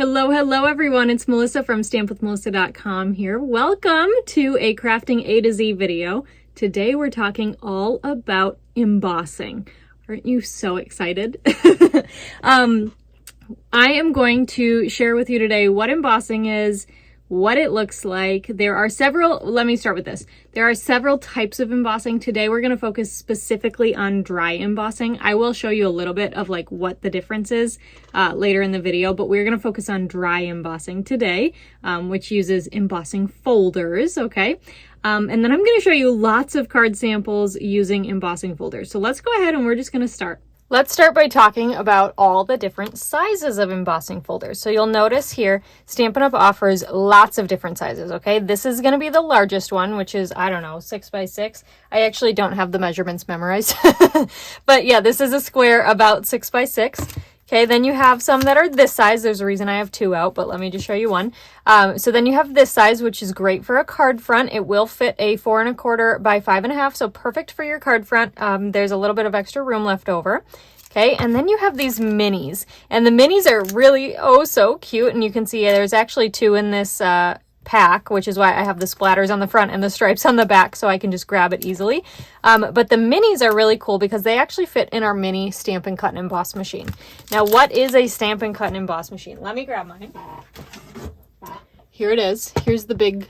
Hello everyone, it's Melissa from stampwithmelissa.com here. Welcome to a crafting A to Z video. Today we're talking all about embossing. Aren't you so excited? I am going to share with you today what embossing is, what it looks like. There are several, let me start with this. There are several types of embossing. Today we're going to focus specifically on dry embossing. I will show you a little bit of like what the difference is later in the video, but we're going to focus on dry embossing today, which uses embossing folders, okay? And then I'm going to show you lots of card samples using embossing folders. So let's go ahead and we're just going to start. Let's start by talking about all the different sizes of embossing folders. So you'll notice here, Stampin' Up! Offers lots of different sizes, okay? This is going to be the largest one, which is, I don't know, 6 by 6. I actually don't have the measurements memorized. But yeah, this is a square about 6 by 6. Okay, then you have some that are this size. There's a reason I have two out, but let me just show you one. So then you have this size, which is great for a card front. It will fit a 4 1/4 by 5 1/2, so perfect for your card front. There's a little bit of extra room left over. Okay, and then you have these minis, and the minis are really oh so cute, and you can see there's actually two in this pack, which is why I have the splatters on the front and the stripes on the back, so I can just grab it easily. But the minis are really cool because they actually fit in our mini Stampin' Cut and Emboss machine. Now, what is a Stampin' Cut and Emboss machine? Let me grab mine. Here it is. Here's the big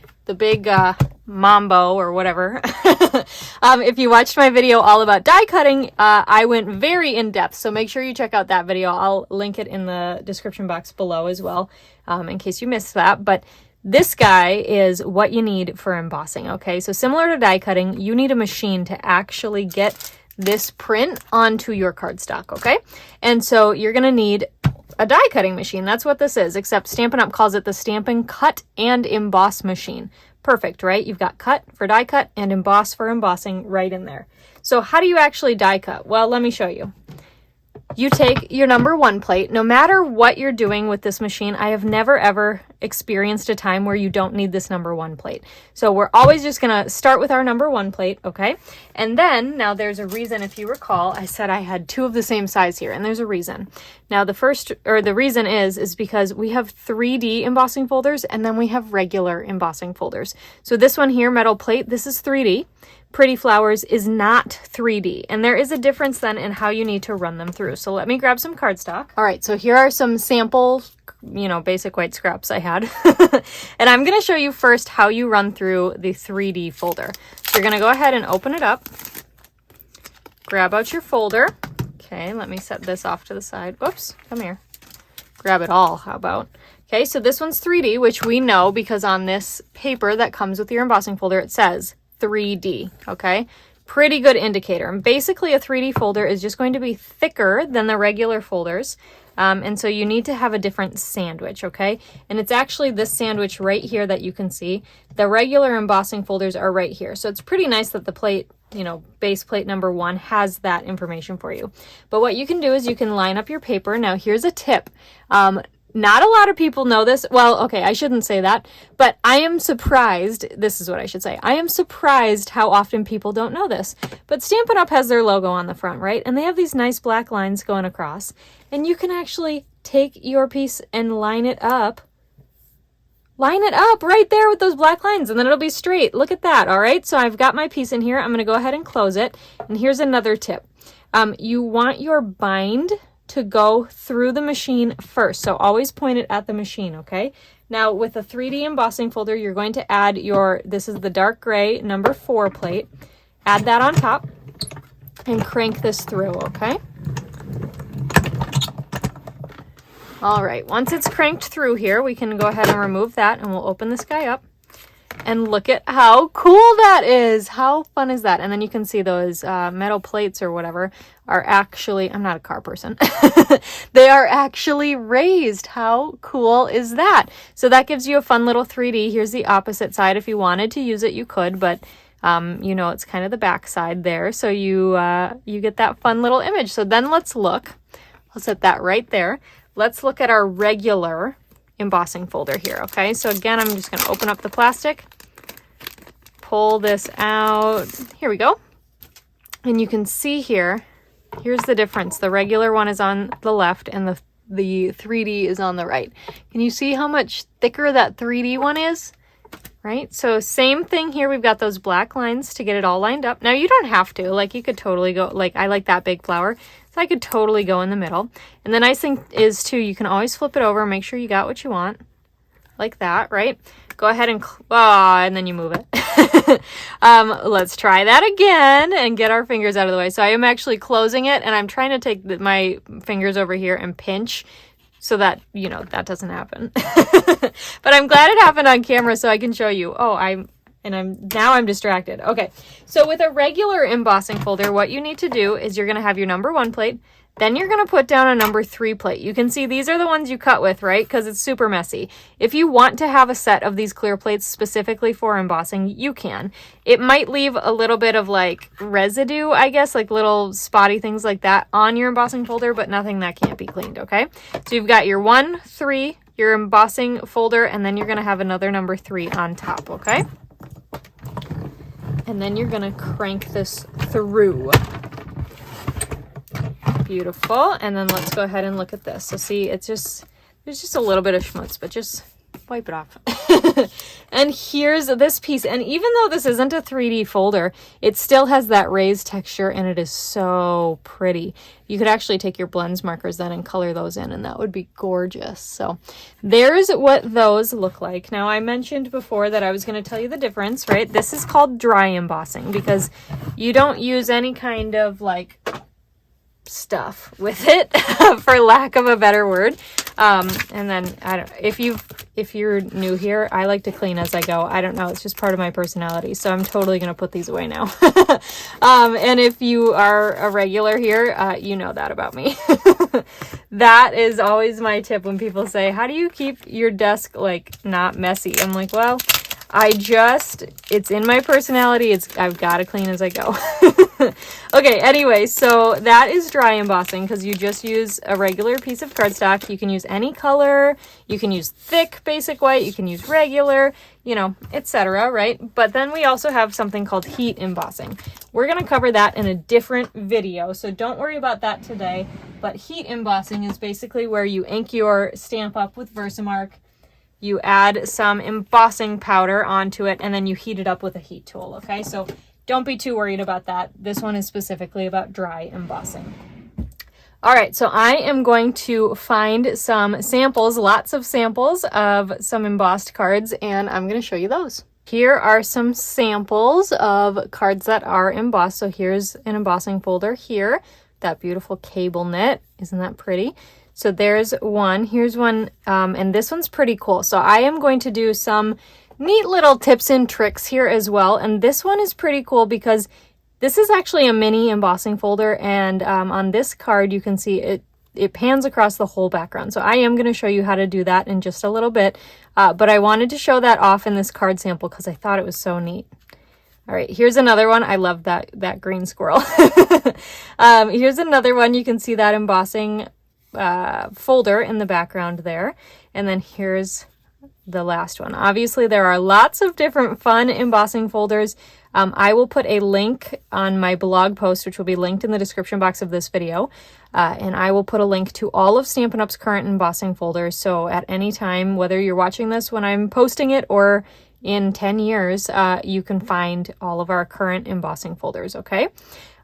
Mambo or whatever. If you watched my video all about die cutting, I went very in depth, so make sure you check out that video. I'll link it in the description box below as well, in case you missed that. But this guy is what you need for embossing, okay? So similar to die cutting, you need a machine to actually get this print onto your cardstock, okay? And so you're gonna need a die cutting machine. That's what this is, except Stampin' Up! Calls it the Stampin' Cut and Emboss machine. Perfect, right? You've got cut for die cut and emboss for embossing right in there. So how do you actually die cut? Well, let me show you. You take your number 1 plate. No matter what you're doing with this machine, I have never ever experienced a time where you don't need this number 1 plate. So we're always just gonna start with our number 1 plate, okay? And then, now there's a reason, if you recall, I said I had two of the same size here, and there's a reason. Now the reason is because we have 3D embossing folders, and then we have regular embossing folders. So this one here, metal plate, this is 3D. Pretty Flowers is not 3D, and there is a difference then in how you need to run them through. So let me grab some cardstock. All right, so here are some sample, basic white scraps I had. And I'm gonna show you first how you run through the 3D folder. So you're gonna go ahead and open it up, grab out your folder. Okay, let me set this off to the side. Whoops, come here. Grab it all, how about? Okay, so this one's 3D, which we know because on this paper that comes with your embossing folder, it says 3D, okay? Pretty good indicator. And basically a 3D folder is just going to be thicker than the regular folders. And so you need to have a different sandwich, okay? And it's actually this sandwich right here that you can see. The regular embossing folders are right here. So it's pretty nice that the plate, base plate number 1 has that information for you. But what you can do is you can line up your paper. Now here's a tip. Not a lot of people know this. Well, okay, I shouldn't say that, but I am surprised. This is what I should say. I am surprised how often people don't know this. But Stampin' Up! Has their logo on the front, right? And they have these nice black lines going across. And you can actually take your piece and line it up. Line it up right there with those black lines, and then it'll be straight. Look at that, all right? So I've got my piece in here. I'm going to go ahead and close it. And here's another tip. You want your bind to go through the machine first. So always point it at the machine, okay? Now with a 3D embossing folder, you're going to add this is the dark gray number 4 plate. Add that on top and crank this through, okay? All right, once it's cranked through here, we can go ahead and remove that and we'll open this guy up. And look at how cool that is. How fun is that? And then you can see those metal plates or whatever are actually, I'm not a car person, they are actually raised. How cool is that? So that gives you a fun little 3D. Here's the opposite side. If you wanted to use it, you could, but it's kind of the back side there. So you get that fun little image. So then let's look. I'll set that right there. Let's look at our regular embossing folder here, okay? So again, I'm just going to open up the plastic, pull this out. Here we go. And you can see here, here's the difference. The regular one is on the left and the the 3D is on the right. Can you see how much thicker that 3D one is? Right? So same thing here. We've got those black lines to get it all lined up. Now you don't have to, like you could totally go, like I like that big flower, so I could totally go in the middle. And the nice thing is too, you can always flip it over and make sure you got what you want. Like that, right? Go ahead and, and then you move it. Let's try that again and get our fingers out of the way. So I am actually closing it and I'm trying to take my fingers over here and pinch so that, you know, that doesn't happen. But I'm glad it happened on camera so I can show you. Now I'm distracted. Okay, so with a regular embossing folder, what you need to do is you're gonna have your number 1 plate, then you're gonna put down a number 3 plate. You can see these are the ones you cut with, right? Because it's super messy. If you want to have a set of these clear plates specifically for embossing, you can. It might leave a little bit of like residue, I guess, like little spotty things like that on your embossing folder, but nothing that can't be cleaned, okay? So you've got your 1, 3, your embossing folder, and then you're gonna have another number 3 on top, okay? And then you're gonna crank this through. Beautiful. And then let's go ahead and look at this. So see, there's just a little bit of schmutz, but just wipe it off. And here's this piece. And even though this isn't a 3D folder, it still has that raised texture and it is so pretty. You could actually take your blends markers then and color those in and that would be gorgeous. So there's what those look like. Now I mentioned before that I was going to tell you the difference, right? This is called dry embossing because you don't use any kind of like stuff with it for lack of a better word. And then if you're new here, I like to clean as I go. I don't know, it's just part of my personality, so I'm totally gonna put these away now. And if you are a regular here, you know that about me. That is always my tip when people say, how do you keep your desk like not messy? I'm like, well, it's in my personality. I've got to clean as I go. Okay, anyway, so that is dry embossing because you just use a regular piece of cardstock. You can use any color. You can use thick basic white. You can use regular, you know, etc., right? But then we also have something called heat embossing. We're going to cover that in a different video, so don't worry about that today. But heat embossing is basically where you ink your stamp up with Versamark. You add some embossing powder onto it, and then you heat it up with a heat tool, okay? So don't be too worried about that. This one is specifically about dry embossing. All right, so I am going to find some samples, lots of samples of some embossed cards, and I'm going to show you those. Here are some samples of cards that are embossed. So here's an embossing folder here. That beautiful cable knit. Isn't that pretty? So there's one. Here's one, and this one's pretty cool. So I am going to do some neat little tips and tricks here as well. And this one is pretty cool because this is actually a mini embossing folder. And on this card, you can see it pans across the whole background. So I am going to show you how to do that in just a little bit. But I wanted to show that off in this card sample because I thought it was so neat. All right, here's another one. I love that green squirrel. Here's another one. You can see that embossing folder in the background there. And then here's the last one. Obviously, there are lots of different fun embossing folders. I will put a link on my blog post, which will be linked in the description box of this video. And I will put a link to all of Stampin' Up's current embossing folders. So at any time, whether you're watching this when I'm posting it or in 10 years, you can find all of our current embossing folders, okay?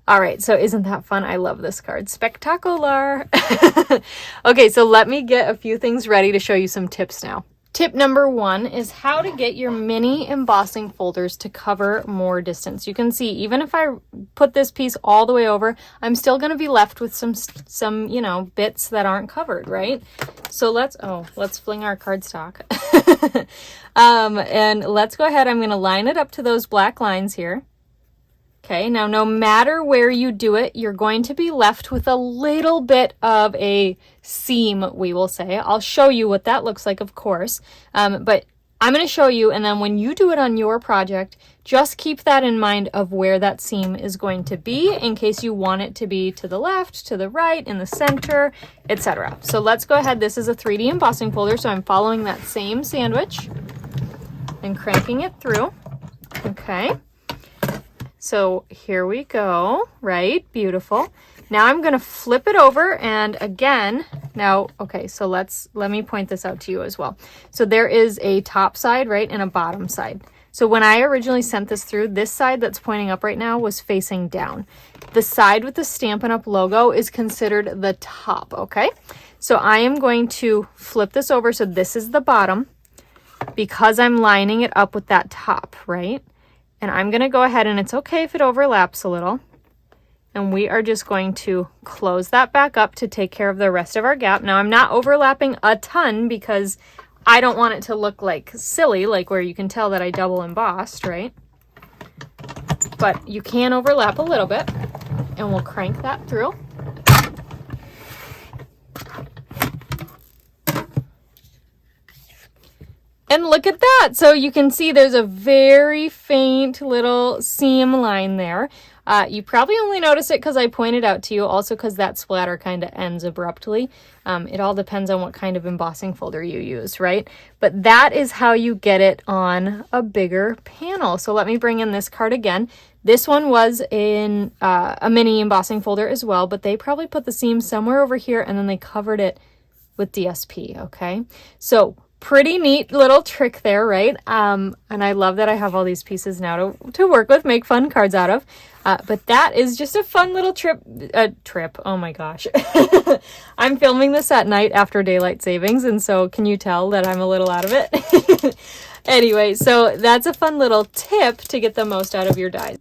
All right, so isn't that fun? I love this card. Spectacular! Okay, so let me get a few things ready to show you some tips now. Tip number 1 is how to get your mini embossing folders to cover more distance. You can see, even if I put this piece all the way over, I'm still going to be left with some, you know, bits that aren't covered, right? So let's fling our cardstock. And let's go ahead. I'm going to line it up to those black lines here. Okay, now no matter where you do it, you're going to be left with a little bit of a seam, we will say. I'll show you what that looks like, of course, but I'm going to show you, and then when you do it on your project, just keep that in mind of where that seam is going to be in case you want it to be to the left, to the right, in the center, etc. So let's go ahead. This is a 3D embossing folder, so I'm following that same sandwich and cranking it through. Okay. So here we go, right? Beautiful. Now I'm gonna flip it over, and again, now, okay, so let me point this out to you as well. So there is a top side, right, and a bottom side. So when I originally sent this through, this side that's pointing up right now was facing down. The side with the Stampin' Up! Logo is considered the top, okay? So I am going to flip this over, so this is the bottom, because I'm lining it up with that top, right? And I'm gonna go ahead, and it's okay if it overlaps a little, and we are just going to close that back up to take care of the rest of our gap. Now I'm not overlapping a ton because I don't want it to look like silly, like where you can tell that I double embossed, right? But you can overlap a little bit, and we'll crank that through. And look at that. So you can see there's a very faint little seam line there. You probably only notice it because I pointed out to you, also because that splatter kind of ends abruptly. It all depends on what kind of embossing folder you use, right? But that is how you get it on a bigger panel. So let me bring in this card again. This one was in a mini embossing folder as well, but they probably put the seam somewhere over here and then they covered it with DSP, okay? So pretty neat little trick there, right? And I love that I have all these pieces now to work with, make fun cards out of. But that is just a fun little trip. Oh my gosh. I'm filming this at night after daylight savings, and so can you tell that I'm a little out of it? Anyway, so that's a fun little tip to get the most out of your dies.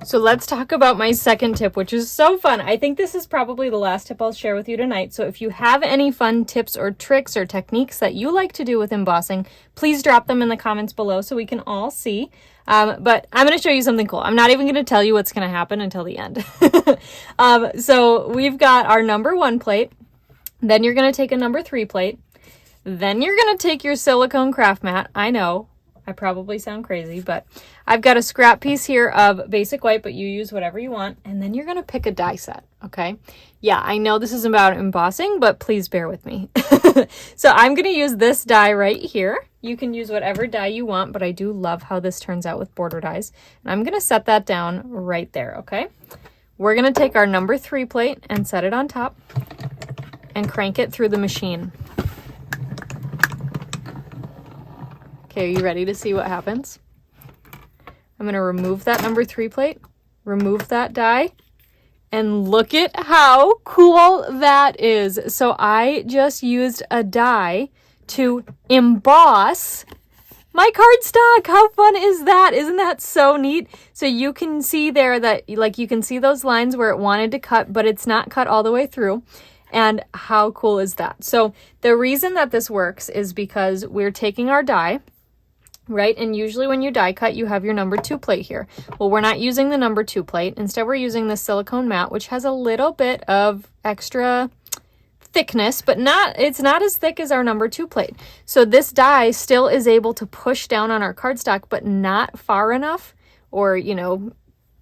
So let's talk about my second tip, which is so fun. I think this is probably the last tip I'll share with you tonight. So if you have any fun tips or tricks or techniques that you like to do with embossing, please drop them in the comments below so we can all see. But I'm going to show you something cool. I'm not even going to tell you what's going to happen until the end. So we've got our number 1 plate. Then you're going to take a number 3 plate. Then you're going to take your silicone craft mat. I know, I probably sound crazy, but I've got a scrap piece here of basic white, but you use whatever you want. And then you're going to pick a die set, okay? Yeah, I know this is about embossing, but please bear with me. So I'm going to use this die right here. You can use whatever die you want, but I do love how this turns out with border dies. And I'm going to set that down right there, okay? We're going to take our number 3 plate and set it on top and crank it through the machine. Okay, are you ready to see what happens? I'm going to remove that number 3 plate, remove that die, and look at how cool that is. So I just used a die to emboss my cardstock. How fun is that? Isn't that so neat? So you can see there that, like, you can see those lines where it wanted to cut, but it's not cut all the way through. And how cool is that? So the reason that this works is because we're taking our die, right? And usually when you die cut, you have your number 2 plate here. Well, we're not using the number 2 plate. Instead, we're using the silicone mat, which has a little bit of extra thickness, but it's not as thick as our number 2 plate. So this die still is able to push down on our cardstock, but not far enough, or, you know,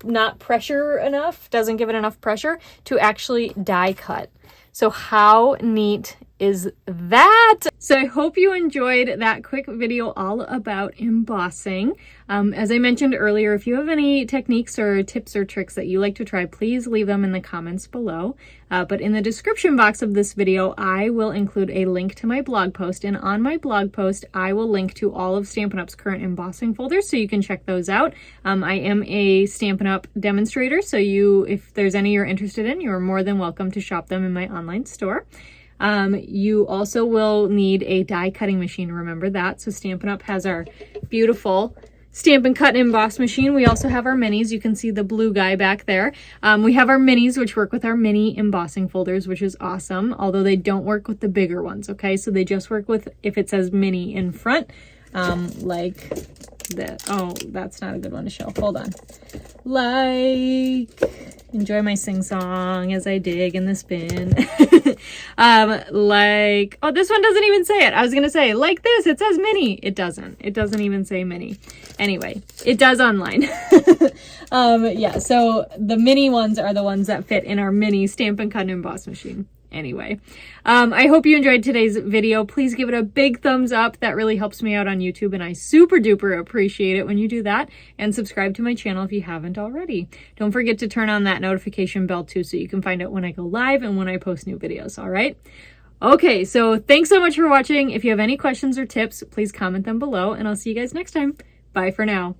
not pressure enough, doesn't give it enough pressure to actually die cut. So how neat is that? So I hope you enjoyed that quick video all about embossing. As I mentioned earlier, if you have any techniques or tips or tricks that you like to try, please leave them in the comments below. But in the description box of this video, I will include a link to my blog post. And on my blog post, I will link to all of Stampin' Up's current embossing folders, so you can check those out. I am a Stampin' Up demonstrator, so if there's any you're interested in, you're more than welcome to shop them in my online store. You also will need a die cutting machine, remember that. So Stampin' Up has our beautiful Stampin' Cut and Emboss machine. We also have our minis. You can see the blue guy back there. We have our minis, which work with our mini embossing folders, which is awesome, although they don't work with the bigger ones, okay? So they just work with if it says mini in front, like that. Oh, that's not a good one to show. Hold on. Like, enjoy my sing-song as I dig in this bin. Like, oh, this one doesn't even say it. I was gonna say, like this, it says mini. It doesn't even say mini. Anyway, it does online. Yeah, so the mini ones are the ones that fit in our mini Stampin' Cut and Emboss machine. Anyway, I hope you enjoyed today's video. Please give it a big thumbs up. That really helps me out on YouTube, and I super duper appreciate it when you do that. And subscribe to my channel if you haven't already. Don't forget to turn on that notification bell too, so you can find out when I go live and when I post new videos, all right? Okay, so thanks so much for watching. If you have any questions or tips, please comment them below, and I'll see you guys next time. Bye for now.